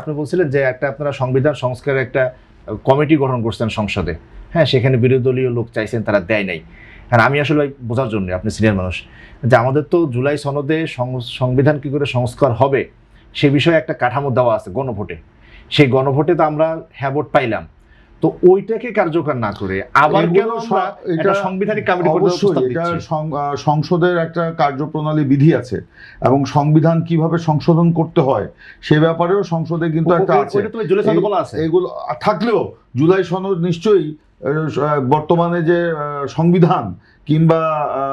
আপনি বলছিলেন যে একটা আপনারা সংবিধান সংস্কারের একটা কমিটি গঠন করছেন সংসদে, হ্যাঁ, সেখানে বিরোধী দলীয় লোক চাইছেন, তারা দেয় নাই। আর আমি আসলে বোঝার জন্য, আপনি সিনিয়র মানুষ, যে আমাদের তো জুলাই সনদে সংবিধান কী করে সংস্কার হবে সে বিষয়ে একটা কাঠামো দেওয়া আছে গণভোটে। সেই গণভোটে তো আমরা হ্যাঁ ভোট পাইলাম, তো ওইটাকে কার্যকর না করে আবার কেন এটা সাংবিধানিক কমিটি করতে প্রস্তাব দিচ্ছি? সংসদের একটা কার্যপ্রণালী বিধি আছে এবং সংবিধান কিভাবে সংশোধন করতে হয় সে ব্যাপারেও সংসদে কিন্তু একটা আছে। এগুলো থাকলেও জুলাই সনদ নিশ্চয়ই বর্তমানে যে সংবিধান কিংবা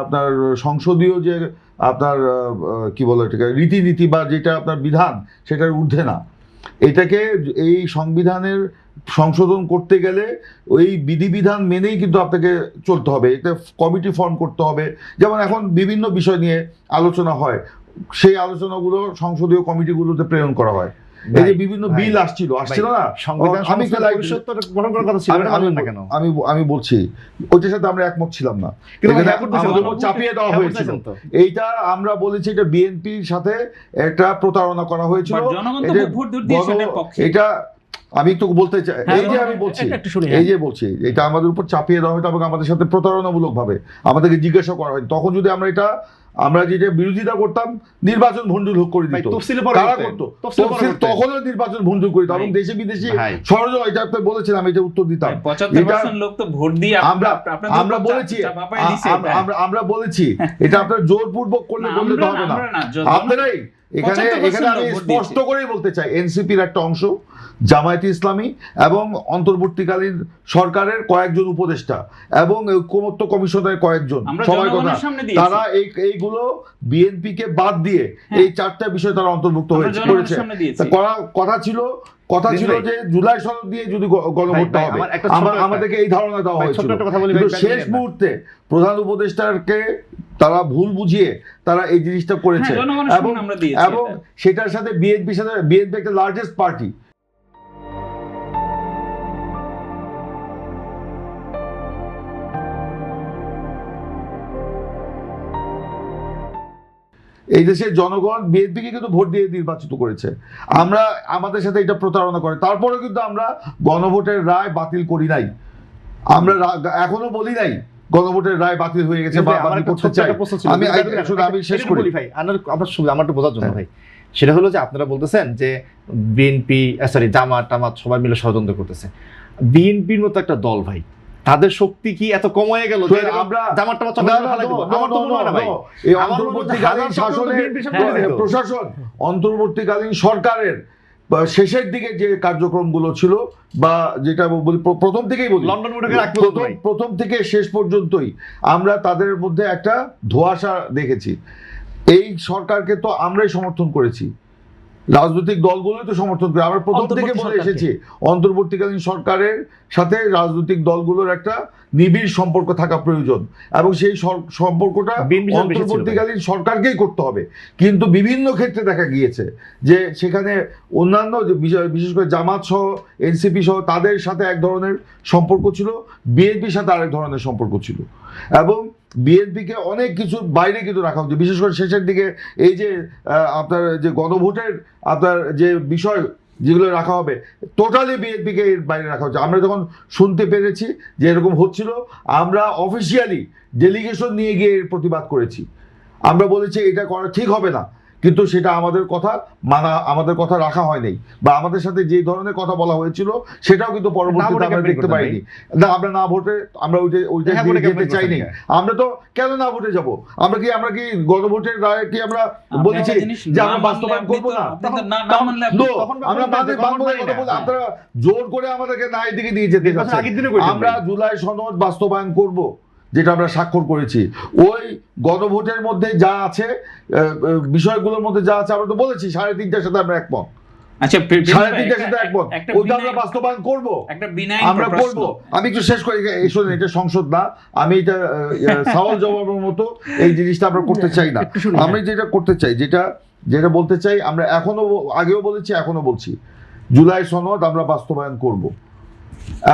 আপনার সংসদীয় যে আপনার কি বলে এটাকে রীতিনীতি বা যেটা আপনার বিধান সেটার ঊর্ধ্বে না। এটাকে এই সংবিধানের সংশোধন করতে গেলে ওই বিধিবিধান মেনেই কিন্তু আপনাকে চলতে হবে। এটা কমিটি ফর্ম করতে হবে, যেমন এখন বিভিন্ন বিষয় নিয়ে আলোচনা হয়, সেই আলোচনাগুলো সংসদীয় কমিটিগুলোতে প্রেরণ করা হয়। এই যে বিভিন্ন বিল আসছিল না, আমি বলছি ওইটার সাথে আমরা একমত ছিলাম না, চাপিয়ে দেওয়া হয়েছিল। এইটা আমরা বলেছি এটা বিএনপির সাথে একটা প্রতারণা করা হয়েছিল। এটা আমি একটু বলতে চাই, এই যে বলছি এটা আমাদের উপর চাপিয়ে দেওয়া হয়তো এবং আমাদের সাথে প্রতারণামূলক ভাবে আমাদেরকে জিজ্ঞাসা করা হয়। তখন যদি আমরা যেটা বিরোধিতা করতাম, নির্বাচন ভণ্ডুল করে দিত, তখনও নির্বাচন ভণ্ডুল করে দিত এবং দেশে বিদেশে ষড়যন্ত্র, এটা আপনি বলেছিলাম, এটা উত্তর দিতাম। আমরা বলেছি এটা আপনার জোরপূর্বক করলে বললে তো হবে না, আপনারাই এখানে আমি স্পষ্ট করেই বলতে চাই, এনসিপির একটা অংশ, জামায়াতে ইসলামী এবং অন্তর্বর্তীকালীন সরকারের কয়েকজন উপদেষ্টা এবং ঐক্যমত্য কমিশনের কয়েকজন, সবাই কথা, তারা এইগুলো বিএনপি কে বাদ দিয়ে এই চারটা বিষয় তারা অন্তর্ভুক্ত করেছে। কথা ছিল যে জুলাই সনদ দিয়ে যদি গণভোটটা হবে, আমাদেরকে এই ধারণা দেওয়া হয়েছিল, কিন্তু শেষ মুহূর্তে প্রধান উপদেষ্টাকে তারা ভুল বুঝিয়ে তারা এই জিনিসটা করেছে এবং সেটার সাথে বিএনপি একটা লার্জেস্ট পার্টি। এই দেশের জনগণ বিএনপিকে কিন্তু ভোট দিয়ে নির্বাচিত করেছে। আমাদের সাথে এটা প্রতারণা করে, তারপরে কিন্তু আমরা গণভোটের রায় বাতিল করি নাই, আমরা এখনো বলি নাই গণভোটের রায় বাতিল হয়ে গেছে। আমি শেষ করি ভাই, আমার একটু বোঝার জন্য ভাই, সেটা হলো যে আপনারা বলতেছেন যে বিএনপি জামাত সবাই মিলে ষড়যন্ত্র করতেছে। বিএনপির মতো একটা দল ভাই, তাদের শক্তি কি এত কম হয়ে গেল যে আমরা প্রশাসন অন্তর্বর্তীকালীন সরকারের শেষের দিকে যে কার্যক্রমগুলো ছিল বা যেটা বলি প্রথম থেকেই বলি, প্রথম থেকে শেষ পর্যন্তই আমরা তাদের মধ্যে একটা ধোঁয়াশা দেখেছি। এই সরকারকে তো আমরাই সমর্থন করেছি, রাজনৈতিক দলগুলোই তো সমর্থন করে। আমরা প্রথম থেকে বলে এসেছি অন্তর্বর্তীকালীন সরকারের সাথে রাজনৈতিক দলগুলোর একটা নিবিড় সম্পর্ক থাকা প্রয়োজন এবং সেই সম্পর্কটা অন্তর্বর্তীকালীন সরকারকেই করতে হবে। কিন্তু বিভিন্ন ক্ষেত্রে দেখা গিয়েছে যে সেখানে অন্যান্য বিশেষ করে জামাত সহ এনসিপি সহ তাদের সাথে এক ধরনের সম্পর্ক ছিল, বিএনপির সাথে আরেক ধরনের সম্পর্ক ছিল এবং বিএনপিকে অনেক কিছু বাইরে কিন্তু রাখা হচ্ছে। বিশেষ করে শেষের দিকে এই যে আপনার যে গণভোটের আপনার যে বিষয় যেগুলো রাখা হবে, টোটালি বিএনপিকে এর বাইরে রাখা হচ্ছে। আমরা যখন শুনতে পেরেছি যে এরকম হচ্ছিল, আমরা অফিসিয়ালি ডেলিগেশন নিয়ে গিয়ে এর প্রতিবাদ করেছি। আমরা বলেছি এটা করা ঠিক হবে না, কিন্তু সেটা আমাদের কথা রাখা হয়নি বা আমাদের সাথে যে ধরনের কথা বলা হয়েছিল সেটাও কিন্তু পরবর্তীতে আমরা দেখতে পাইনি। না, আমরা না ভোটে আমরা ওইটা যেতে চাইনি। আমরা তো কেন না ভোটে যাব? আমরা কি গণভোটের রায় কি আমরা বলেছি যে আমরা বাস্তবায়ন করবো না? আপনারা জোর করে আমাদেরকে না এদিকে নিয়ে যেতে চাচ্ছেন। আমরা জুলাই সনদ বাস্তবায়ন করব, যেটা আমরা স্বাক্ষর করেছি। ওই গণভোটের মধ্যে যা আছে, বিষয়গুলোর মধ্যে যা আছে, আমরা তো বলেছি 3.5টার সাথে আমরা একমত। আচ্ছা, 3.5টার সাথে একমত, ওইটা আমরা বাস্তবায়ন করব, আমরা করব। আমি একটু শেষ করি, এটা সংসদ না, আমি এটা সওয়াল জবাবের মতো এই জিনিসটা আমরা করতে চাই না। আমি যেটা করতে চাই, যেটা বলতে চাই, আমরা আগেও বলেছি, এখনো বলছি, জুলাই সনদ আমরা বাস্তবায়ন করব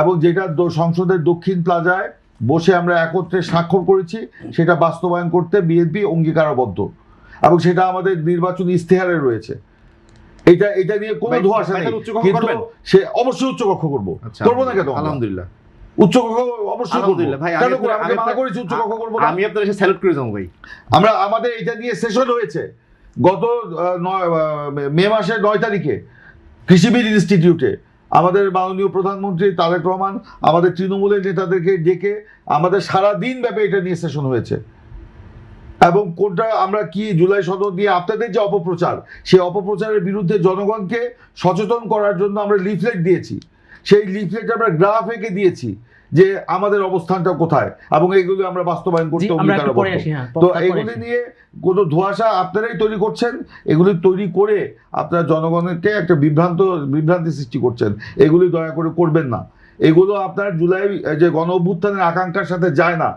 এবং যেটা সংসদের দক্ষিণ প্লাজায় বসে আমরা একত্রে স্বাক্ষর করেছি সেটা বাস্তবায়ন করতে বিএনপি অঙ্গীকারবদ্ধ এবং সেটা আমাদের নির্বাচনী ইস্তেহারে রয়েছে। এটা নিয়ে কোনো ভাই, ধোঁয়াশা নেই, ভাই, উচ্চকক্ষ কিন্তু করবেন? সে অবশ্যই উচ্চকক্ষ করবো, আচ্ছা, করবো না কেন আমরা? আলহামদুলিল্লাহ, উচ্চকক্ষ অবশ্যই করবো। আলহামদুলিল্লাহ ভাই, কেন করবো? আমাকে মানা করেছি উচ্চকক্ষ করবো না? আমি আপনার এসে স্যালুট করে যাবো ভাই। আমাদের এটা নিয়ে সেশন হয়েছে গত মে মাসের 9 তারিখে কৃষিবিদ ইনস্টিটিউটে। আমাদের মাননীয় প্রধানমন্ত্রী তারেক রহমান আমাদের তৃণমূলের নেতাদেরকে ডেকে আমাদের সারা দিন ব্যাপী এটা নিয়ে সেশন হয়েছে। এবং কোনটা আমরা কি জুলাই সনদ নিয়ে আপনাদের যে অপপ্রচার, সেই অপপ্রচারের বিরুদ্ধে জনগণকে সচেতন করার জন্য আমরা লিফলেট দিয়েছি। সেই লিফলেট আমরা গ্রাফ এঁকে দিয়েছি যে আমাদের অবস্থানটা কোথায়, এবং এইগুলো আমরা বাস্তবায়ন করতে অঙ্গীকারবদ্ধ। তো এগুলি নিয়ে কোনো ধোঁয়াশা আপনারাই তৈরি করছেন, এগুলি তৈরি করে আপনারা জনগণকে একটা বিভ্রান্তি সৃষ্টি করছেন। এগুলি দয়া করে করবেন না। এগুলো আপনার জুলাই যে গণ অভ্যুত্থানের আকাঙ্ক্ষার সাথে যায় না।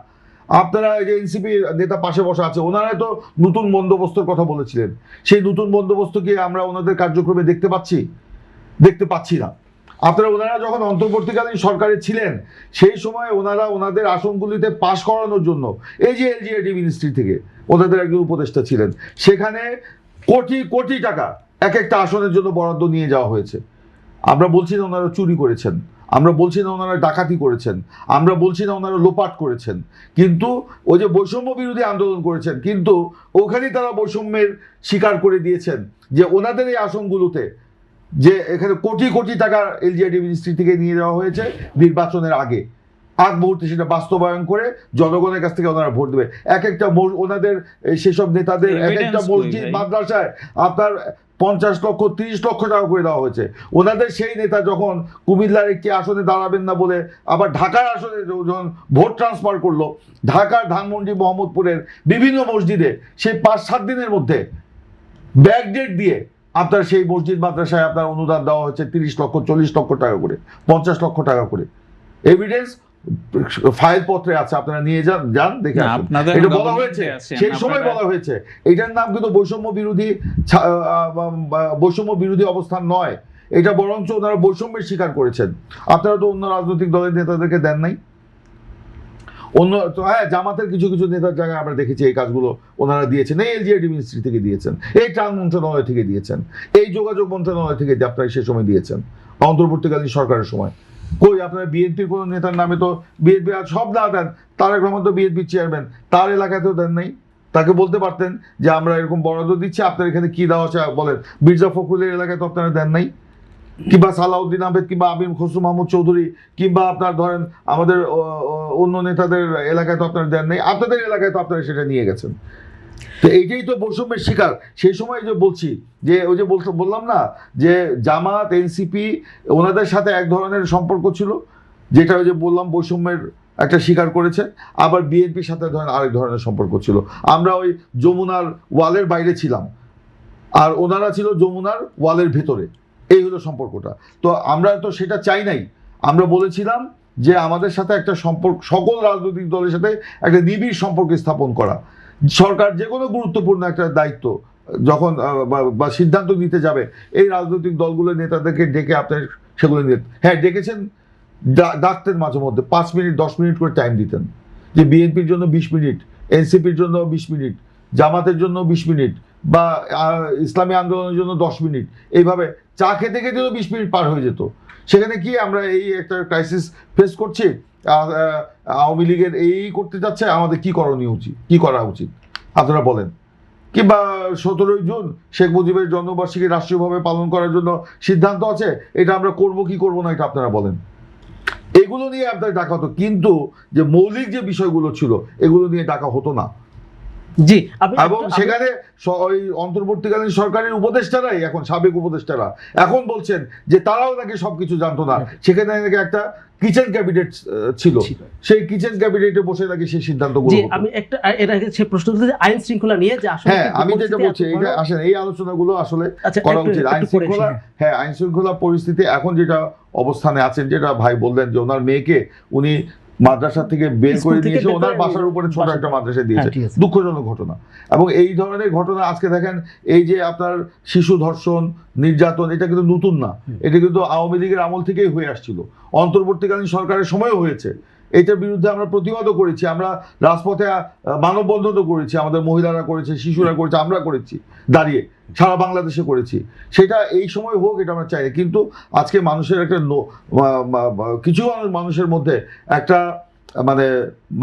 আপনারা এই যে এনসিপি নেতা পাশে বসে আছে, ওনারা তো নতুন বন্দোবস্তের কথা বলেছিলেন, সেই নতুন বন্দোবস্ত কি আমরা ওনাদের কার্যক্রমে দেখতে পাচ্ছি না। ওনারা যখন অন্তর্বর্তীকালীন সরকারে ছিলেন, সেই সময় ওনারা ওনাদের আসনগুলিতে পাশ করানোর জন্য এই যে এলজিআইডি মিনিস্ট্রি থেকে ওনাদের একজন উপদেষ্টা ছিলেন, সেখানে কোটি কোটি টাকা এক একটা আসনের জন্য বরাদ্দ নিয়ে যাওয়া হয়েছে। আমরা বলছি না ওনারা চুরি করেছেন, আমরা বলছি না ওনারা ডাকাতি করেছেন, আমরা বলছি না ওনারা লোপাট করেছেন, কিন্তু ওই যে বৈষম্য বিরোধী আন্দোলন করেছেন, কিন্তু ওখানেই তারা বৈষম্যের স্বীকার করে দিয়েছেন যে ওনাদের এই আসনগুলোতে যে এখানে কোটি কোটি টাকা এলজিআইডি মিনিস্ট্রি থেকে নিয়ে যাওয়া হয়েছে নির্বাচনের আগ মুহূর্তে সেটা বাস্তবায়ন করে জনগণের কাছ থেকে ওনারা ভোট দেবে। এক একটা ওনাদের সেসব নেতাদের এক একটা মসজিদ মাদ্রাসায় আপনার 50 লক্ষ 30 লক্ষ টাকা করে দেওয়া হয়েছে। ওনাদের সেই নেতা যখন কুমিল্লার একটি আসনে দাঁড়াবেন না বলে আবার ঢাকার আসনে যখন ভোট ট্রান্সফার করলো, ঢাকার ধানমন্ডি মোহাম্মদপুরের বিভিন্ন মসজিদে সেই 5-7 দিনের মধ্যে ব্যাকডেট দিয়ে আপনার সেই মসজিদ মাদ্রাসায় আপনার অনুদান দেওয়া হচ্ছে 30 লক্ষ 40 লক্ষ টাকা করে, 50 লক্ষ টাকা করে। এভিডেন্স ফাইল পত্রে আছে, আপনারা নিয়ে যান দেখে আসুন। এটা বলা হয়েছে, সেই সময় বলা হয়েছে এটার নাম কিন্তু বৈষম্য বিরোধী অবস্থান নয়, এটা বরঞ্চ ওনারা বৈষম্যের স্বীকার করেছেন। আপনারা তো অন্য রাজনৈতিক দলের নেতাদেরকে দেন নাই। হ্যাঁ, জামাতের কিছু কিছু নেতার জায়গায় আমরা দেখেছি এই কাজগুলো ওনারা দিয়েছেন, এই এলজিআইডি মিনিস্ট্রি থেকে দিয়েছেন, এই ত্রাণ মন্ত্রণালয় থেকে দিয়েছেন, এই যোগাযোগ মন্ত্রণালয় থেকে আপনারা সে সময় দিয়েছেন অন্তর্বর্তীকালীন সরকারের সময়। কই আপনারা বিএনপির কোনো নেতার নামে তো বিএনপি সব না দেন, তারেক রহমান তো বিএনপির চেয়ারম্যান, তার এলাকাতেও দেন নাই। তাকে বলতে পারতেন যে আমরা এরকম বরাদ্দ দিচ্ছি, আপনার এখানে কি দেওয়া হচ্ছে বলেন। মির্জা ফখরুলের এলাকায় তো আপনারা দেন নাই, কিংবা সালাউদ্দিন আহমেদ কিংবা আমির খসরু মাহমুদ চৌধুরী কিংবা আপনার ধরেন আমাদের অন্য নেতাদের এলাকায় তো আপনারা দেন নাই, আপনাদের এলাকায় তো আপনারা সেটা নিয়ে গেছেন। তো এইটাই তো বৈষম্যের শিকার। সেই সময় যে বলছি যে ওই যে বললাম না যে জামাত এনসিপি ওনাদের সাথে এক ধরনের সম্পর্ক ছিল, যেটা ওই যে বললাম বৈষম্যের একটা স্বীকার করেছে, আবার বিএনপির সাথে ধরেন আরেক ধরনের সম্পর্ক ছিল। আমরা ওই যমুনার ওয়ালের বাইরে ছিলাম, আর ওনারা ছিল যমুনার ওয়ালের ভেতরে, এই হলো সম্পর্কটা। তো আমরা তো সেটা চাই নাই। আমরা বলেছিলাম যে আমাদের সাথে একটা সম্পর্ক, সকল রাজনৈতিক দলের সাথে একটা নিবিড় সম্পর্ক স্থাপন করা। সরকার যে কোনো গুরুত্বপূর্ণ একটা দায়িত্ব যখন বা সিদ্ধান্ত নিতে যাবে, এই রাজনৈতিক দলগুলোর নেতাদেরকে ডেকে আপনার সেগুলো নিয়ে, হ্যাঁ ডেকেছেন, ডাকতেন মাঝে মধ্যে 5 মিনিট 10 মিনিট করে টাইম দিতেন, যে বিএনপির জন্য 20 মিনিট, এনসিপির জন্য 20 মিনিট, জামাতের জন্য 20 মিনিট, বা ইসলামী আন্দোলনের জন্য 10 মিনিট, এইভাবে চা খেতে খেতেও 20 মিনিট পার হয়ে যেত। সেখানে কি আমরা এই একটা ক্রাইসিস ফেস করছি, আওয়ামী লীগের এই করতে যাচ্ছে, আমাদের কি করা উচিত আপনারা বলেন। কিংবা 17ই জুন শেখ মুজিবের জন্মবার্ষিকী রাষ্ট্রীয়ভাবে পালন করার জন্য সিদ্ধান্ত আছে, এটা আমরা করব কি করব না এটা আপনারা বলেন। এগুলো নিয়ে আপনাদের ডাকা হতো, কিন্তু যে মৌলিক যে বিষয়গুলো ছিল এগুলো নিয়ে ডাকা হতো না। জি, এবং সেখানে ওই অন্তর্বর্তীকালীন সরকারের উপদেষ্টারাই, এখন সাবেক উপদেষ্টারা এখন বলছেন যে তারাও নাকি সবকিছু জানতো না। সেখানে নাকি একটা কিচেন ক্যাবিনেট ছিল, সেই কিচেন ক্যাবিনেটে বসে নাকি সেই সিদ্ধান্তগুলো। আমি একটা প্রশ্ন করতে চাই আইন শৃঙ্খলা নিয়ে, যে আসলে হ্যাঁ আমি যেটা বলছি এইটা আসলে এই আলোচনাগুলো আসলে করা উচিত। আইন শৃঙ্খলা, হ্যাঁ আইন শৃঙ্খলা পরিস্থিতি এখন যেটা অবস্থানে আছেন, যেটা ভাই বললেন যে ওনার মেয়েকে উনি মাদ্রাসা থেকে বের করে দিয়েছে, ওনার বাসার উপরে ছোট একটা মাদ্রাসা দিয়েছে, দুঃখজনক ঘটনা। এবং এই ধরনের ঘটনা আজকে দেখেন, এই যে আপনার শিশু ধর্ষণ নির্যাতন, এটা কিন্তু নতুন না, এটা কিন্তু আওয়ামী লীগের আমল থেকেই হয়ে আসছিল, অন্তর্বর্তীকালীন সরকারের সময়ও হয়েছে। এটার বিরুদ্ধে আমরা প্রতিবাদও করেছি, আমরা রাজপথে মানববন্ধনও করেছি, আমাদের মহিলারা করেছে, শিশুরা করেছে, আমরা করেছি দাঁড়িয়ে, সারা বাংলাদেশে করেছি। সেটা এই সময় হোক, এটা আমরা চাই না। কিন্তু আজকে মানুষের একটা কিছু মানুষের মধ্যে একটা মানে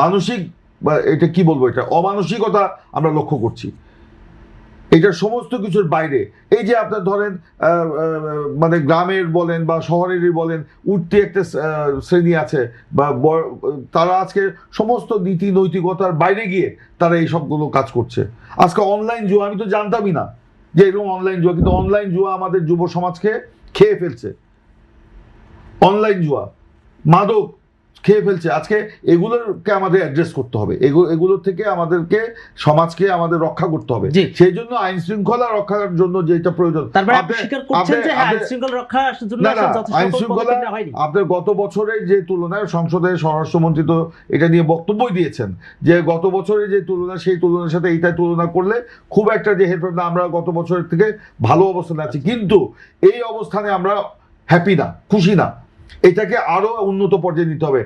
মানসিক, এটা কি বলবো, এটা অমানসিকতা আমরা লক্ষ্য করছি। এটা সমস্ত কিছুর বাইরে, এই যে আপনার ধরেন মানে গ্রামের বলেন বা শহরেরই বলেন, উঠতি একটা শ্রেণী আছে বা তারা আজকে সমস্ত নীতি নৈতিকতার বাইরে গিয়ে তারা এই সবগুলো কাজ করছে। আজকে অনলাইন জুয়া, আমি তো জানতামই না যে এরকম অনলাইন জুয়া, কিন্তু অনলাইন জুয়া আমাদের যুব সমাজকে খেয়ে ফেলছে। অনলাইন জুয়া, মাদক খেয়ে ফেলছে। আজকে এগুলোকে আমাদের অ্যাড্রেস করতে হবে, এগুলোর থেকে আমাদেরকে সমাজকে আমাদের রক্ষা করতে হবে। সেই জন্য আইন শৃঙ্খলা রক্ষার জন্য যেটা প্রয়োজন, আপনার গত বছরের যে তুলনায় সংসদে স্বরাষ্ট্রমন্ত্রী তো এটা নিয়ে বক্তব্যই দিয়েছেন যে গত বছরের যে তুলনা, সেই তুলনার সাথে এইটা তুলনা করলে খুব একটা যে হেরফের না, আমরা গত বছরের থেকে ভালো অবস্থানে আছি। কিন্তু এই অবস্থানে আমরা হ্যাপি না, খুশি না, এটাকে আরো উন্নত পর্যায়ে নিতে হবে।